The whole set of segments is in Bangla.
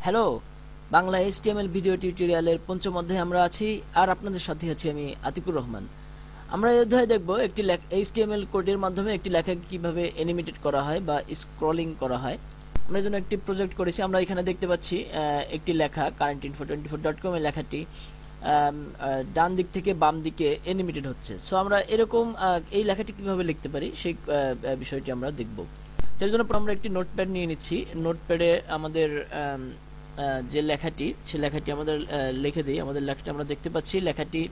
হ্যালো, বাংলা এইচটিএমএল ভিডিও টিউটোরিয়ালের পঞ্চম অধ্যায়ে আমরা আছি আর আপনাদের সাথে আছি আমি আতিকুর রহমান। আমরা এই অধ্যায়ে দেখব একটি এইচটিএমএল কোডের মাধ্যমে একটি লেখা কিভাবে অ্যানিমেটেড করা হয় বা স্ক্রলিং করা হয়। আমরা এর জন্য একটি প্রজেক্ট করেছি। আমরা এখানে দেখতে পাচ্ছি একটি লেখা currentinfo24.com এর লেখাটি ডান দিক থেকে বাম দিকে অ্যানিমেটেড হচ্ছে। সো আমরা এরকম এই লেখাটি কিভাবে লিখতে পারি সেই বিষয়টি আমরা দেখব। যার জন্য আমরা একটি নোটপ্যাড নিয়ে নিচ্ছি। নোটপ্যাডে আমাদের যে লেখাটি সে লেখাটি আমাদের লিখে দিই। আমাদের লেখাটি আমরা দেখতে পাচ্ছি লেখাটি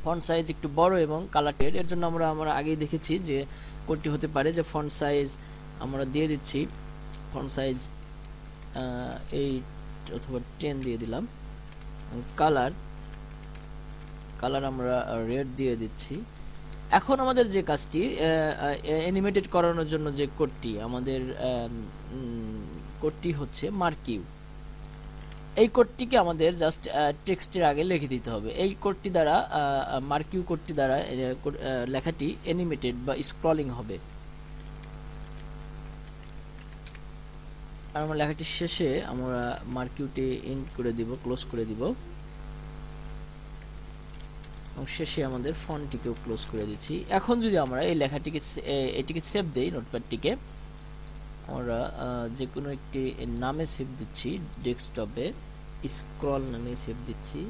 ফন্ট সাইজ একটু বড় এবং কালারটেড। এর জন্য আমরা আগেই দেখেছি যে কোডটি হতে পারে যে ফন্ট সাইজ আমরা দিয়ে দিচ্ছি ফন্ট সাইজ 8 অথবা 10 দিয়ে দিলাম। কালার আমরা রেড দিয়ে দিচ্ছি। এখন আমাদের যে কাজটি অ্যানিমেটেড করানোর জন্য যে কোডটি আমাদের কোডটি হচ্ছে মার্কিউ। এই কোডটিকে আমাদের জাস্ট টেক্সটের আগে লিখে দিতে হবে। এই কোডটি দ্বারা মার্কিউ কোডটি দ্বারা লেখাটি অ্যানিমেটেড বা স্ক্রলিং হবে। আর আমরা লেখাটি শেষে আমরা মার্কিউটি এন্ড করে দিব, ক্লোজ করে দিব এবং শেষে আমাদের ফন্টটিকেও ক্লোজ করে দিচ্ছি। এখন যদি আমরা এই লেখাটিকে এটিকে সেভ দেই, নোটপ্যাডটিকে আমরা যে কোনো একটি নামে সেভ দিচ্ছি, ডেস্কটপে স্ক্রল নামে সেভ দিচ্ছি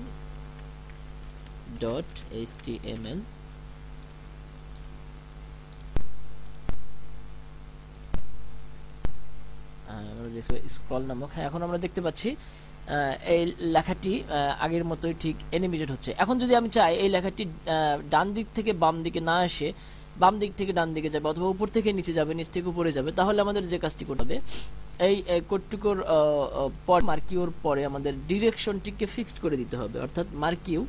.html। আমরা দেখছি স্ক্রল নামক। এখন আমরা দেখতে পাচ্ছি এই লেখাটি আগের মতোই ঠিক অ্যানিমেটেড হচ্ছে। এখন যদি আমি চাই এই লেখাটি ডান দিক থেকে বাম দিকে না এসে বাম দিক থেকে ডান দিকে যাবে অথবা উপর থেকে নিচে যাবে, নিচ থেকে উপরে যাবে, তাহলে আমাদের যে কাজটি করতে হবে এই কোডটুকুর পর মার্কিউর পরে আমাদের ডিরেকশনটিকে ফিক্সড করে দিতে হবে। অর্থাৎ মার্কিউ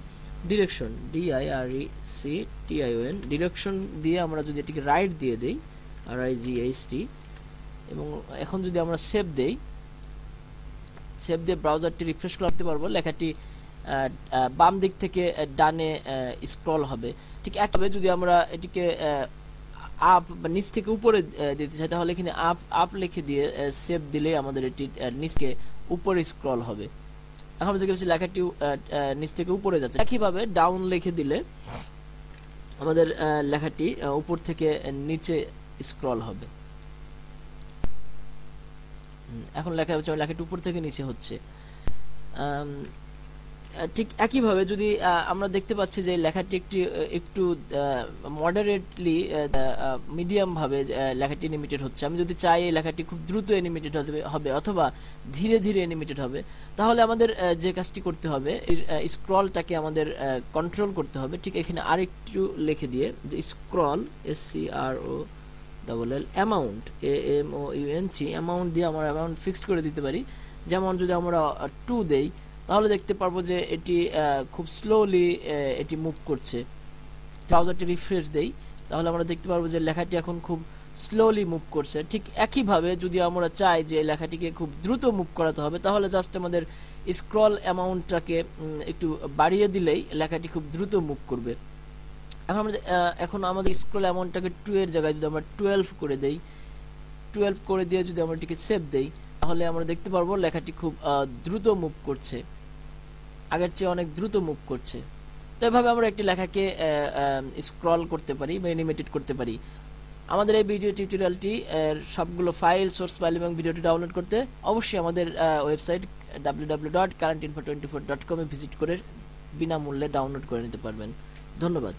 ডিরেকশন DIRECTION ডিরেকশন দিয়ে আমরা যদি এটিকে রাইট দিয়ে দেই RIGHT এবং এখন যদি আমরা সেভ দেই, সেভ দিয়ে ব্রাউজারটি রিফ্রেশ করতে পারবো, লেখাটি বাম দিক থেকে ডানে স্ক্রল হবে। ঠিক একইভাবে যদি আমরা এটিকে আপ বা নিচ থেকে উপরে দিতে চাই তাহলে এখানে আপ লিখে দিয়ে সেভ দিলে আমাদের এটি নিচকে উপরে স্ক্রল হবে। এখন আমরা দেখতে পাচ্ছি লেখাটি নিচ থেকে উপরে যাচ্ছে। একইভাবে ডাউন লিখে দিলে আমাদের লেখাটি উপর থেকে নিচে স্ক্রল হবে। এখন লেখাটি উপর থেকে নিচে হচ্ছে। ঠিক একইভাবে যদি আমরা দেখতে পাচ্ছি যে লেখাটি একটু মডারেটলি মিডিয়াম ভাবে লেখাটি অ্যানিমেটেড হচ্ছে। আমি যদি চাই এই লেখাটি খুব দ্রুত অ্যানিমেটেড হবে অথবা ধীরে ধীরে অ্যানিমেটেড হবে, তাহলে আমাদের যে কাজটি করতে হবে স্ক্রলটাকে আমাদের কন্ট্রোল করতে হবে। ঠিক এখানে আরেকটু লিখে দিয়ে যে scroll SCROLL amount AMOUNT amount দিয়ে আমরা অ্যামাউন্ট ফিক্সড করে দিতে পারি। যেমন যদি আমরা 2 দেই তাহলে দেখতে পারবো যে এটি খুব স্লোলি এটি মুভ করছে। ব্রাউজারটি রিফ্রেশ দেই তাহলে আমরা দেখতে পারবো যে লেখাটি এখন খুব স্লোলি মুভ করছে। ঠিক একইভাবে যদি আমরা চাই যে লেখাটিকে খুব দ্রুত মুভ করাতে হবে তাহলে জাস্ট আমাদের স্ক্রল অ্যামাউন্টটাকে একটু বাড়িয়ে দিলেই লেখাটি খুব দ্রুত মুভ করবে। এখন আমাদের স্ক্রল অ্যামাউন্টটাকে 2 এর জায়গায় যদি আমরা 12 করে দেই, 12 করে দিয়ে যদি আমরা এটিকে সেভ দেই তাহলে আমরা দেখতে পারবো লেখাটি খুব দ্রুত মুভ করছে, আগের চেয়ে অনেক দ্রুত মুভ করছে। তো এভাবে আমরা একটি লেখাকে স্ক্রল করতে পারি বা অ্যানিমেটেড করতে পারি। আমাদের এই ভিডিও টিউটোরিয়ালটি সবগুলো ফাইল, সোর্স ফাইল এবং ভিডিওটি ডাউনলোড করতে অবশ্যই আমাদের ওয়েবসাইট www.currentinfo24.com এ ভিজিট করে বিনামূল্যে ডাউনলোড করে নিতে পারবেন। ধন্যবাদ।